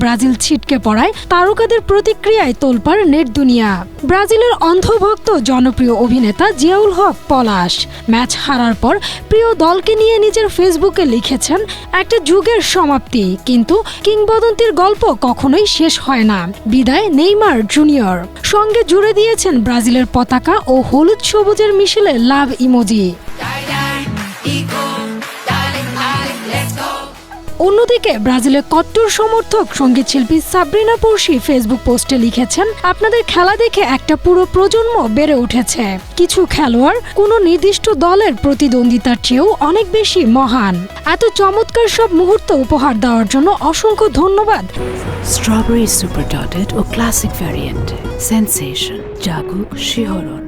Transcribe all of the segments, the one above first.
Brazil ছিটকে পড়ায় তারকাদের প্রতিক্রিয়ায় তোলপাড় নেট দুনিয়া। ব্রাজিলের অন্ধভক্ত জনপ্রিয় অভিনেতা জিয়াউল হক পলাশ ম্যাচ হারার পর প্রিয় দলকে নিয়ে নিজের ফেসবুকে লিখেছেন, একটা যুগের সমাপ্তি, কিন্তু কিংবদন্তির গল্প কখনোই শেষ হয় না। বিদায় নেইমার জুনিয়র। সঙ্গে জুড়ে দিয়েছেন ব্রাজিলের পতাকা ও হলুদ সবুজের মিশেলে লাভ ইমোজি। অন্যদিকে ব্রাজিলের কট্টর সমর্থক সঙ্গীত শিল্পী সাব্রিনা পড়শি ফেসবুক পোস্টে লিখেছেন, আপনাদের খেলা দেখে একটা পুরো প্রজন্ম বেড়ে উঠেছে। কিছু খেলোয়াড় কোনো নির্দিষ্ট দলের প্রতিদ্বন্দ্বিতার চেয়েও অনেক বেশি মহান। এত চমৎকার সব মুহূর্ত উপহার দেওয়ার জন্য অসংখ্য ধন্যবাদ। স্ট্রবেরি সুপার ডটেড ও ক্লাসিক ভ্যারিয়েন্ট সেন্সেশন জাগুক শিহরণ।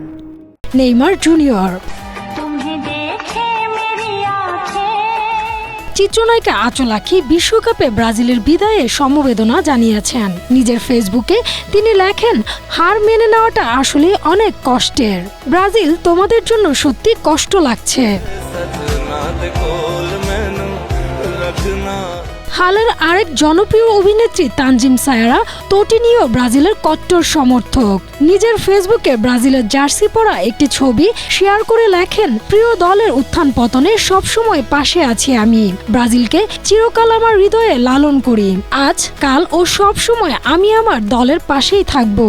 Neymar junior. চিত্রনায়িকা আঁচল আঁখি বিশ্বকাপে ব্রাজিলের বিদায়ে সমবেদনা জানিয়েছেন। নিজের ফেসবুকে তিনি লেখেন, হার মেনে নেওয়াটা আসলে অনেক কষ্টের। ব্রাজিল, তোমাদের জন্য সত্যি কষ্ট লাগছে। হালের আরেক জনপ্রিয় অভিনেত্রী তানজিম সায়রা তোটিনিও ব্রাজিলের কট্টর সমর্থক। নিজের ফেসবুকে ব্রাজিলের জার্সি পরা একটি ছবি শেয়ার করে লেখেন, প্রিয় দলের উত্থান পতনে সবসময় পাশে আছি আমি। ব্রাজিলকে চিরকাল আমার হৃদয়ে লালন করি। আজ, কাল ও সব সময় আমি আমার দলের পাশেই থাকব।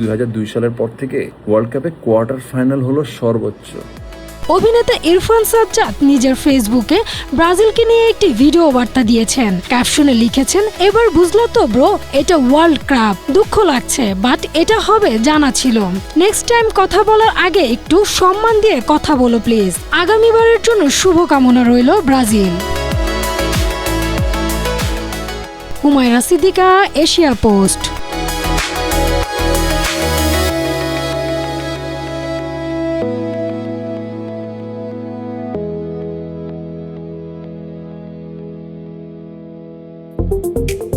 2002 সালের পর থেকে ওয়ার্ল্ড কাপে কোয়ার্টার ফাইনাল হলো সর্বোচ্চ। অভিনেতা ইরফান সাজ্জাদ নিজের ফেসবুকে ব্রাজিলকে নিয়ে একটি ভিডিও বার্তা দিয়েছেন। ক্যাপশনে লিখেছেন, এবার বুঝলা তো ব্রো, এটা ওয়ার্ল্ড কাপ। দুঃখ লাগছে, বাট এটা হবে জানা ছিল। নেক্সট টাইম কথা বলার আগে একটু সম্মান দিয়ে কথা বলো প্লিজ। আগামীবারের জন্য শুভকামনা রইল Brazil. Humaira Siddiqa, Asia Post. Thank you.